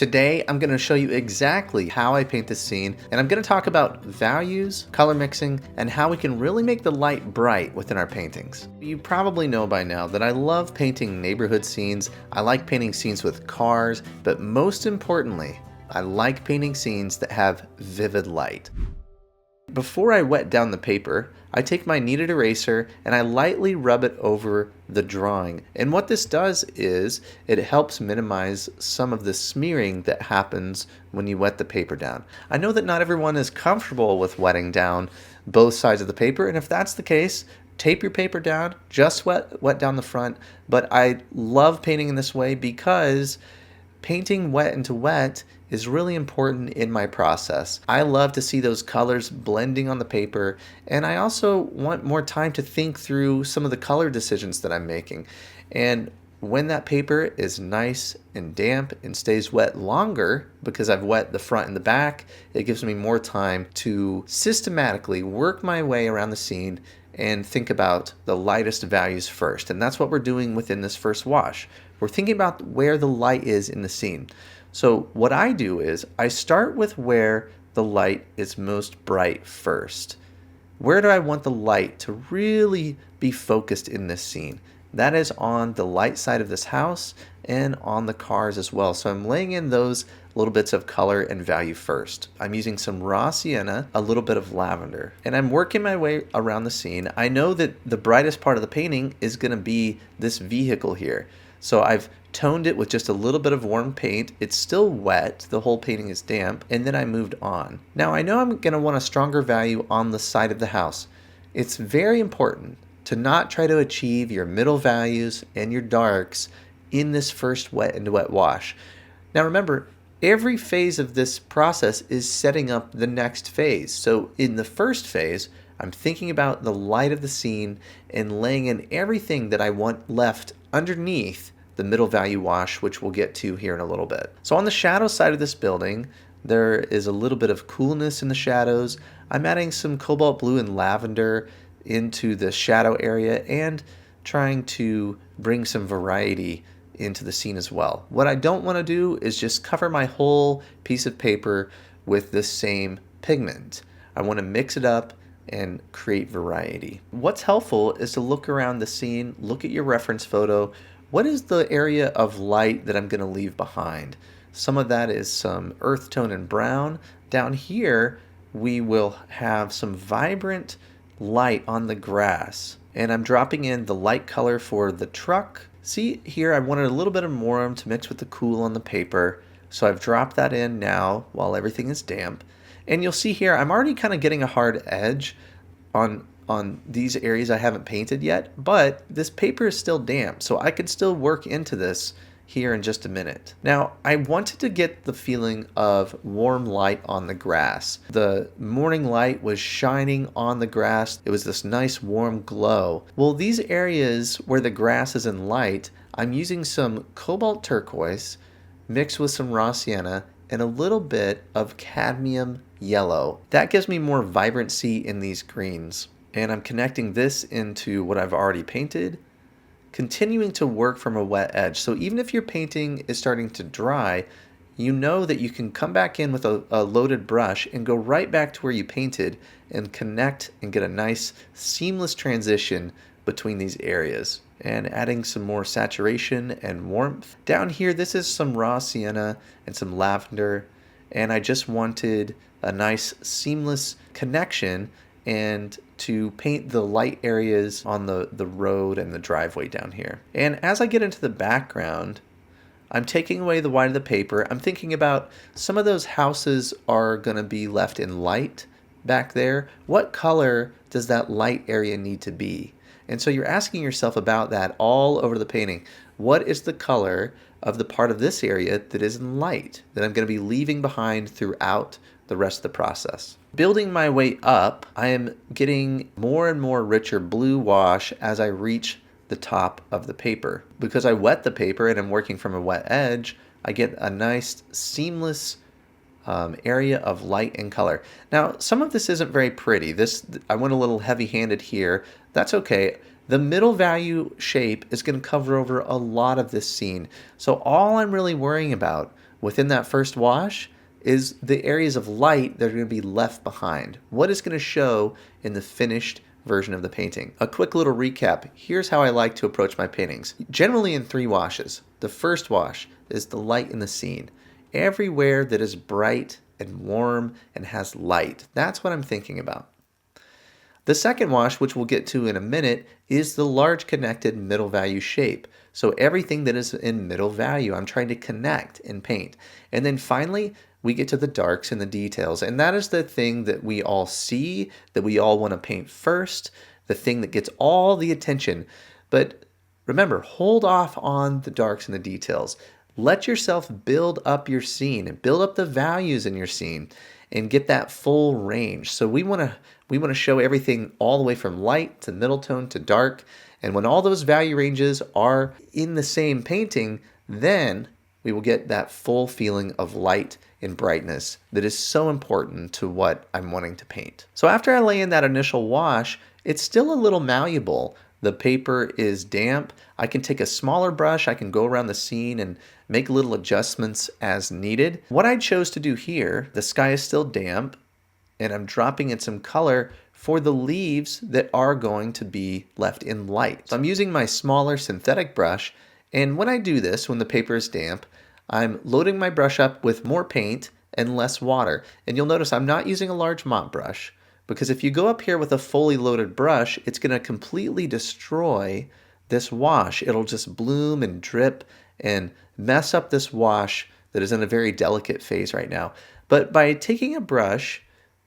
Today, I'm going to show you exactly how I paint this scene, and I'm going to talk about values, color mixing, and how we can really make the light bright within our paintings. You probably know by now that I love painting neighborhood scenes. I like painting scenes with cars, but most importantly, I like painting scenes that have vivid light. Before I wet down the paper, I take my kneaded eraser and I lightly rub it over the drawing. And what this does is it helps minimize some of the smearing that happens when you wet the paper down. I know that not everyone is comfortable with wetting down both sides of the paper, and if that's the case, tape your paper down, just wet down the front. But I love painting in this way because painting wet into wet is really important in my process. I love to see those colors blending on the paper, and I also want more time to think through some of the color decisions that I'm making. And when that paper is nice and damp and stays wet longer, because I've wet the front and the back, it gives me more time to systematically work my way around the scene and think about the lightest values first. And that's what we're doing within this first wash. We're thinking about where the light is in the scene. So what I do is I start with where the light is most bright first. Where do I want the light to really be focused in this scene? That is on the light side of this house and on the cars as well. So I'm laying in those little bits of color and value first. I'm using some raw sienna, a little bit of lavender, and I'm working my way around the scene. I know that the brightest part of the painting is going to be this vehicle here. So I've toned it with just a little bit of warm paint. It's still wet, the whole painting is damp, and then I moved on. Now I know I'm going to want a stronger value on the side of the house. It's very important to not try to achieve your middle values and your darks in this first wet and wet wash. Now remember, every phase of this process is setting up the next phase. So in the first phase, I'm thinking about the light of the scene and laying in everything that I want left underneath the middle value wash, which we'll get to here in a little bit. So on the shadow side of this building, there is a little bit of coolness in the shadows. I'm adding some cobalt blue and lavender into the shadow area and trying to bring some variety into the scene as well. What I don't want to do is just cover my whole piece of paper with this same pigment. I want to mix it up and create variety. What's helpful is to look around the scene, look at your reference photo. What is the area of light that I'm going to leave behind? Some of that is some earth tone and brown. Down here, we will have some vibrant light on the grass. And I'm dropping in the light color for the truck. See here, I wanted a little bit of warm to mix with the cool on the paper. So I've dropped that in now while everything is damp. And you'll see here, I'm already kind of getting a hard edge on these areas I haven't painted yet, but this paper is still damp, so I could still work into this here in just a minute. Now, I wanted to get the feeling of warm light on the grass. The morning light was shining on the grass. It was this nice warm glow. Well, these areas where the grass is in light, I'm using some Cobalt Turquoise mixed with some raw sienna and a little bit of cadmium yellow. That gives me more vibrancy in these greens. And I'm connecting this into what I've already painted, continuing to work from a wet edge. So even if your painting is starting to dry, you know that you can come back in with a loaded brush and go right back to where you painted and connect and get a nice seamless transition between these areas. And adding some more saturation and warmth. Down here, this is some raw sienna and some lavender, and I just wanted a nice seamless connection and to paint the light areas on the road and the driveway down here. And as I get into the background, I'm taking away the white of the paper. I'm thinking about some of those houses are going to be left in light back there. What color does that light area need to be? And so you're asking yourself about that all over the painting. What is the color of the part of this area that is in light that I'm going to be leaving behind throughout the rest of the process? Building my way up, I am getting more and more richer blue wash as I reach the top of the paper. Because I wet the paper and I'm working from a wet edge, I get a nice seamless area of light and color. Now, some of this isn't very pretty. I went a little heavy-handed here. That's okay. The middle value shape is going to cover over a lot of this scene. So all I'm really worrying about within that first wash is the areas of light that are going to be left behind. What is going to show in the finished version of the painting. A quick little recap. Here's how I like to approach my paintings. Generally in 3 washes. The first wash is the light in the scene. Everywhere that is bright and warm and has light. That's what I'm thinking about. The second wash, which we'll get to in a minute, is the large connected middle value shape. So everything that is in middle value, I'm trying to connect and paint. And then finally, we get to the darks and the details. And that is the thing that we all see, that we all want to paint first, the thing that gets all the attention. But remember, hold off on the darks and the details. Let yourself build up your scene and build up the values in your scene and get that full range. So we want to show everything all the way from light to middle tone to dark. And when all those value ranges are in the same painting, then we will get that full feeling of light and brightness that is so important to what I'm wanting to paint. So after I lay in that initial wash, it's still a little malleable. The paper is damp. I can take a smaller brush, I can go around the scene and make little adjustments as needed. What I chose to do here, the sky is still damp, and I'm dropping in some color for the leaves that are going to be left in light. So I'm using my smaller synthetic brush, and when I do this, when the paper is damp, I'm loading my brush up with more paint and less water. And you'll notice I'm not using a large mop brush, because if you go up here with a fully loaded brush, it's going to completely destroy this wash. It'll just bloom and drip and mess up this wash that is in a very delicate phase right now. But by taking a brush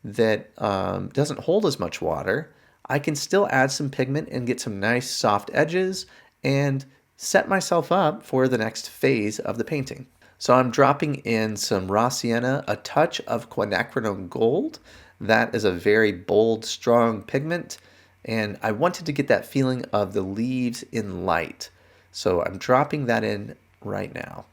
that doesn't hold as much water, I can still add some pigment and get some nice soft edges and set myself up for the next phase of the painting. So I'm dropping in some raw sienna, a touch of Quinacridone Gold. That is a very bold, strong pigment, and I wanted to get that feeling of the leaves in light. So I'm dropping that in right now.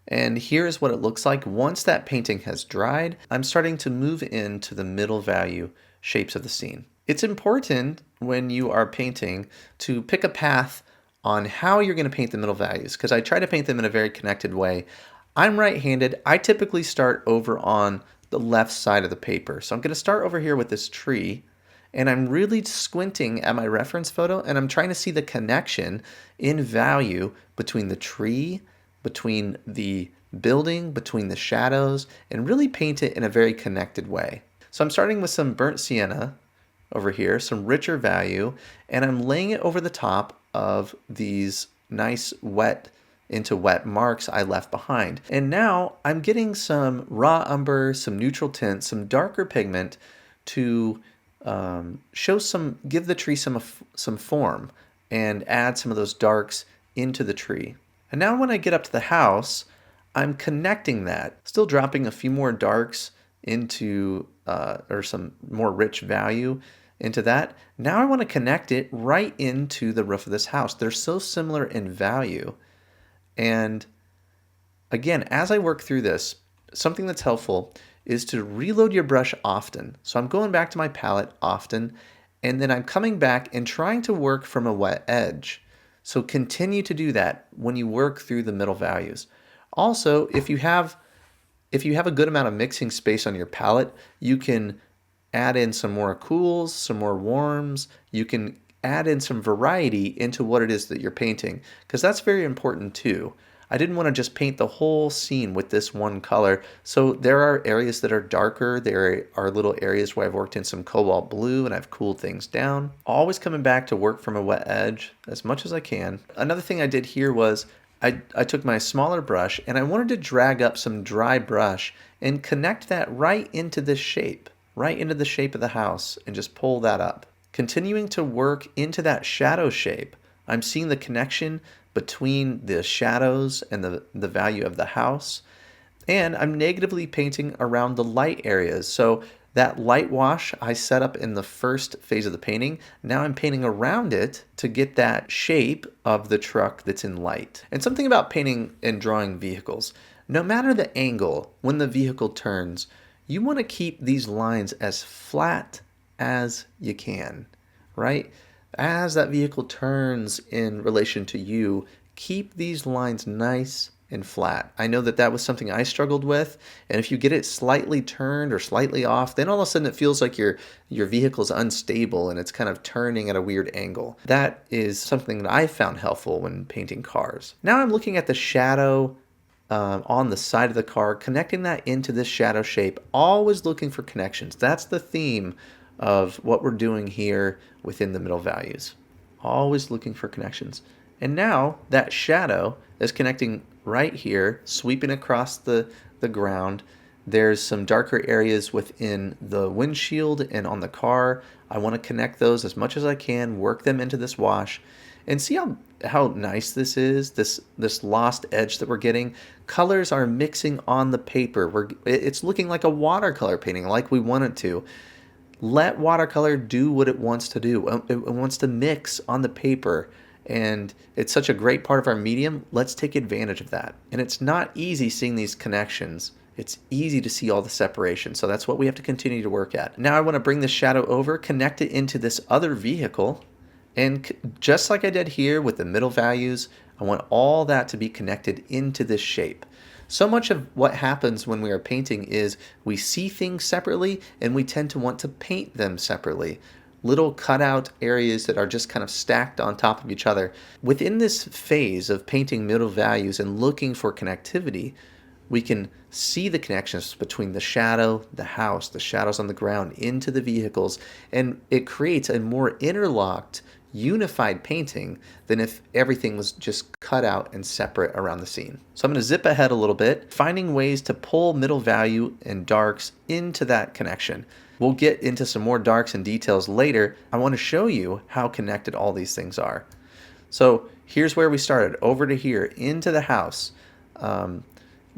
And here's what it looks like once that painting has dried. I'm starting to move into the middle value shapes of the scene. It's important when you are painting to pick a path on how you're going to paint the middle values, because I try to paint them in a very connected way. I'm right-handed. I typically start over on the left side of the paper. So I'm going to start over here with this tree, and I'm really squinting at my reference photo, and I'm trying to see the connection in value between the tree, between the building, between the shadows, and really paint it in a very connected way. So I'm starting with some burnt sienna over here, some richer value, and I'm laying it over the top of these nice wet marks I left behind. And now I'm getting some raw umber, some neutral tint, some darker pigment to give the tree some form and add some of those darks into the tree. And now when I get up to the house, I'm connecting that, still dropping a few more darks into, or some more rich value into that. Now I want to connect it right into the roof of this house. They're so similar in value. And again, as I work through this, something that's helpful is to reload your brush often. So I'm going back to my palette often, and then I'm coming back and trying to work from a wet edge. So continue to do that when you work through the middle values. Also, if you have a good amount of mixing space on your palette, you can add in some more cools, some more warms. You can add in some variety into what it is that you're painting, because that's very important too. I didn't want to just paint the whole scene with this one color, so there are areas that are darker. There are little areas where I've worked in some cobalt blue and I've cooled things down. Always coming back to work from a wet edge as much as I can. Another thing I did here was I took my smaller brush and I wanted to drag up some dry brush and connect that right into this shape, right into the shape of the house, and just pull that up. Continuing to work into that shadow shape, I'm seeing the connection between the shadows and the value of the house. And I'm negatively painting around the light areas. So that light wash I set up in the first phase of the painting, now I'm painting around it to get that shape of the truck that's in light. And something about painting and drawing vehicles, no matter the angle when the vehicle turns, you want to keep these lines as flat as you can, right? As that vehicle turns in relation to you, keep these lines nice and flat. I know that that was something I struggled with, and if you get it slightly turned or slightly off, then all of a sudden it feels like your vehicle's unstable and it's kind of turning at a weird angle. That is something that I found helpful when painting cars. Now I'm looking at the shadow on the side of the car, connecting that into this shadow shape, always looking for connections. That's the theme of what we're doing here within the middle values. Always looking for connections. And now that shadow is connecting right here, sweeping across the ground. There's some darker areas within the windshield and on the car. I want to connect those as much as I can, work them into this wash, and see how nice this is, this lost edge that we're getting. Colors are mixing on the paper. It's looking like a watercolor painting, like we want it to. Let watercolor do what it wants to do. It wants to mix on the paper, and it's such a great part of our medium. Let's take advantage of that. And it's not easy seeing these connections. It's easy to see all the separation, so that's what we have to continue to work at. Now I want to bring this shadow over, connect it into this other vehicle, and just like I did here with the middle values, I want all that to be connected into this shape. So much of what happens when we are painting is we see things separately and we tend to want to paint them separately. Little cutout areas that are just kind of stacked on top of each other. Within this phase of painting middle values and looking for connectivity, we can see the connections between the shadow, the house, the shadows on the ground into the vehicles, and it creates a more interlocked, unified painting than if everything was just cut out and separate around the scene. So I'm going to zip ahead a little bit, finding ways to pull middle value and darks into that connection. We'll get into some more darks and details later. I want to show you how connected all these things are. So here's where we started, over to here, into the house,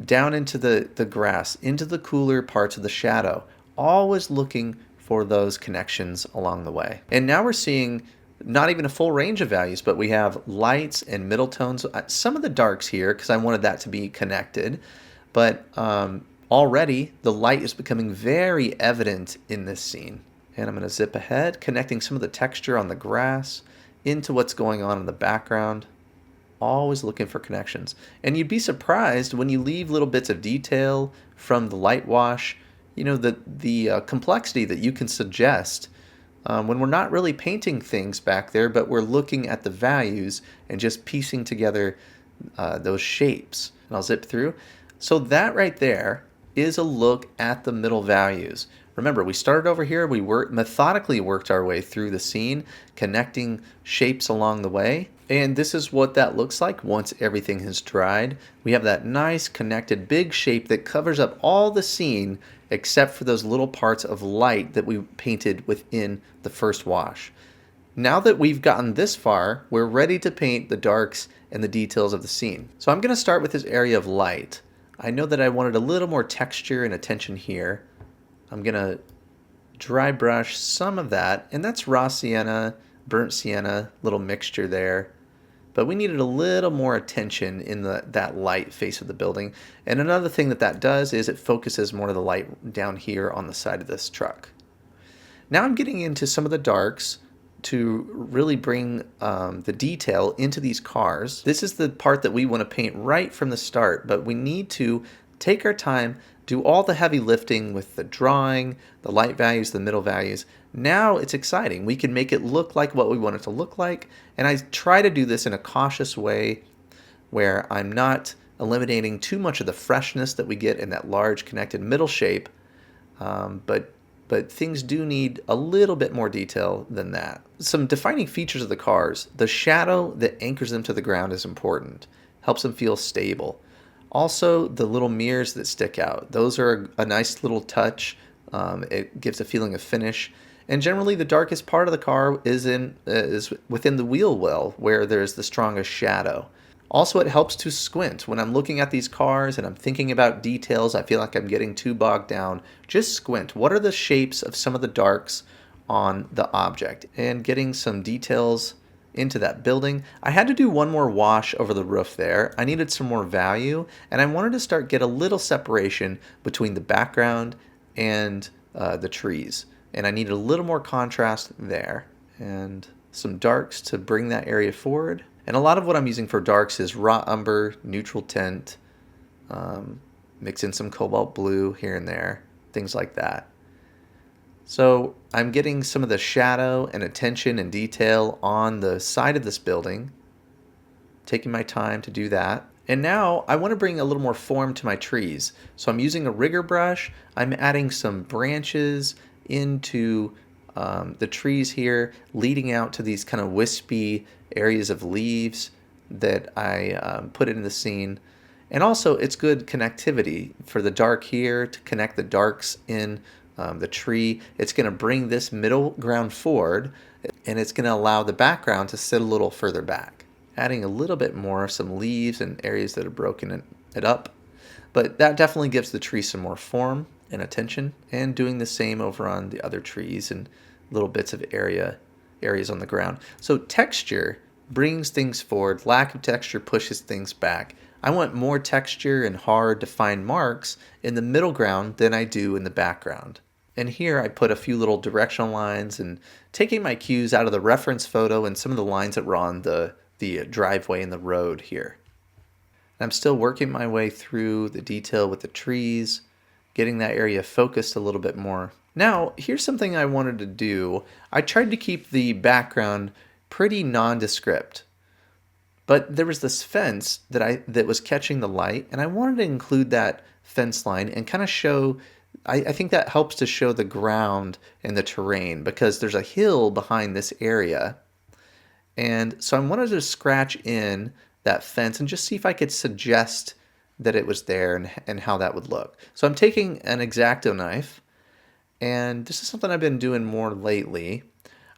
down into the grass, into the cooler parts of the shadow, always looking for those connections along the way. And now we're seeing not even a full range of values, but we have lights and middle tones. Some of the darks here, because I wanted that to be connected, but already the light is becoming very evident in this scene. And I'm going to zip ahead, connecting some of the texture on the grass into what's going on in the background. Always looking for connections. And you'd be surprised when you leave little bits of detail from the light wash, you know, the complexity that you can suggest when we're not really painting things back there, but we're looking at the values and just piecing together those shapes. And I'll zip through. So that right there is a look at the middle values. Remember, we started over here, we methodically worked our way through the scene, connecting shapes along the way. And this is what that looks like once everything has dried. We have that nice connected big shape that covers up all the scene except for those little parts of light that we painted within the first wash. Now that we've gotten this far, we're ready to paint the darks and the details of the scene. So I'm going to start with this area of light. I know that I wanted a little more texture and attention here. I'm going to dry brush some of that, and that's raw sienna, burnt sienna, little mixture there. But we needed a little more attention in that light face of the building. And another thing that does is it focuses more of the light down here on the side of this truck. Now I'm getting into some of the darks to really bring the detail into these cars. This is the part that we want to paint right from the start, but we need to take our time, do all the heavy lifting with the drawing, the light values, the middle values. Now it's exciting. We can make it look like what we want it to look like. And I try to do this in a cautious way where I'm not eliminating too much of the freshness that we get in that large connected middle shape. But things do need a little bit more detail than that. Some defining features of the cars. The shadow that anchors them to the ground is important. Helps them feel stable. Also, the little mirrors that stick out. Those are a nice little touch. It gives a feeling of finish. And generally, the darkest part of the car is within the wheel well, where there's the strongest shadow. Also, it helps to squint. When I'm looking at these cars and I'm thinking about details, I feel like I'm getting too bogged down. Just squint. What are the shapes of some of the darks on the object? And getting some details into that building. I had to do one more wash over the roof there. I needed some more value, and I wanted to get a little separation between the background and the trees. And I needed a little more contrast there. And some darks to bring that area forward. And a lot of what I'm using for darks is raw umber, neutral tint, Mix in some Cobalt Blue here and there, things like that. So I'm getting some of the shadow and attention and detail on the side of this building, taking my time to do that. And now I want to bring a little more form to my trees. So I'm using a rigger brush. I'm adding some branches into the trees here, leading out to these kind of wispy areas of leaves that I put in the scene. And also it's good connectivity for the dark here to connect the darks in the tree. It's going to bring this middle ground forward, and it's going to allow the background to sit a little further back. Adding a little bit more, some leaves and areas that have broken it up. But that definitely gives the tree some more form and attention, and doing the same over on the other trees and little bits of areas on the ground. So texture brings things forward. Lack of texture pushes things back. I want more texture and hard defined marks in the middle ground than I do in the background. And here I put a few little directional lines and taking my cues out of the reference photo and some of the lines that were on the driveway and the road here. I'm still working my way through the detail with the trees, getting that area focused a little bit more. Now, here's something I wanted to do. I tried to keep the background pretty nondescript, but there was this fence that was catching the light, and I wanted to include that fence line and kind of show, I think that helps to show the ground and the terrain, because there's a hill behind this area. And so I wanted to scratch in that fence and just see if I could suggest that it was there and how that would look. So I'm taking an X-Acto knife, and this is something I've been doing more lately.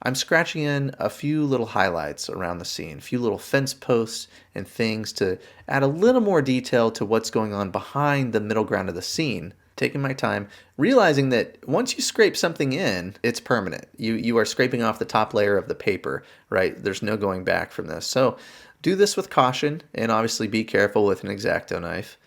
I'm scratching in a few little highlights around the scene, a few little fence posts and things to add a little more detail to what's going on behind the middle ground of the scene. Taking my time, realizing that once you scrape something in, it's permanent. You are scraping off the top layer of the paper, right? There's no going back from this. So do this with caution, and obviously be careful with an X-Acto knife.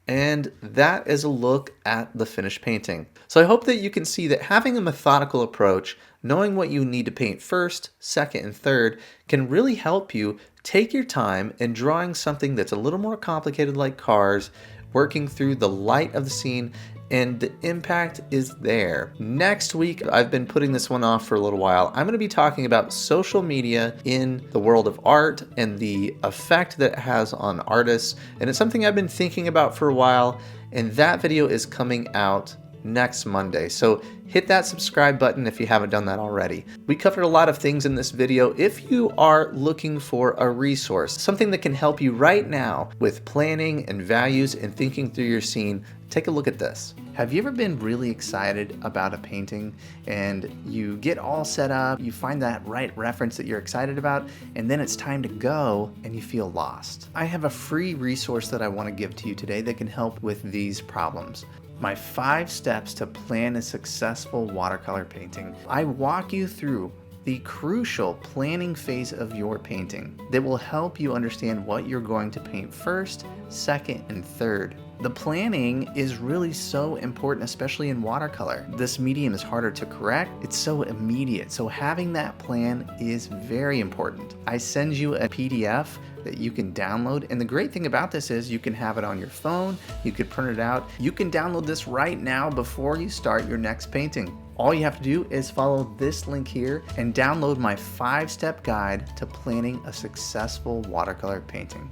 And that is a look at the finished painting. So I hope that you can see that having a methodical approach, knowing what you need to paint first, second, and third, can really help you take your time in drawing something that's a little more complicated like cars, working through the light of the scene, and the impact is there. Next week, I've been putting this one off for a little while. I'm going to be talking about social media in the world of art and the effect that it has on artists. And it's something I've been thinking about for a while, and that video is coming out next Monday. So hit that subscribe button if you haven't done that already. We covered a lot of things in this video. If you are looking for a resource, something that can help you right now with planning and values and thinking through your scene, take a look at this. Have you ever been really excited about a painting and you get all set up, you find that right reference that you're excited about, and then it's time to go and you feel lost? I have a free resource that I want to give to you today that can help with these problems. My 5 steps to plan a successful watercolor painting. I walk you through the crucial planning phase of your painting that will help you understand what you're going to paint first, second, and third. The planning is really so important, especially in watercolor. This medium is harder to correct. It's so immediate. So having that plan is very important. I send you a PDF that you can download. And the great thing about this is you can have it on your phone. You could print it out. You can download this right now before you start your next painting. All you have to do is follow this link here and download my 5-step guide to planning a successful watercolor painting.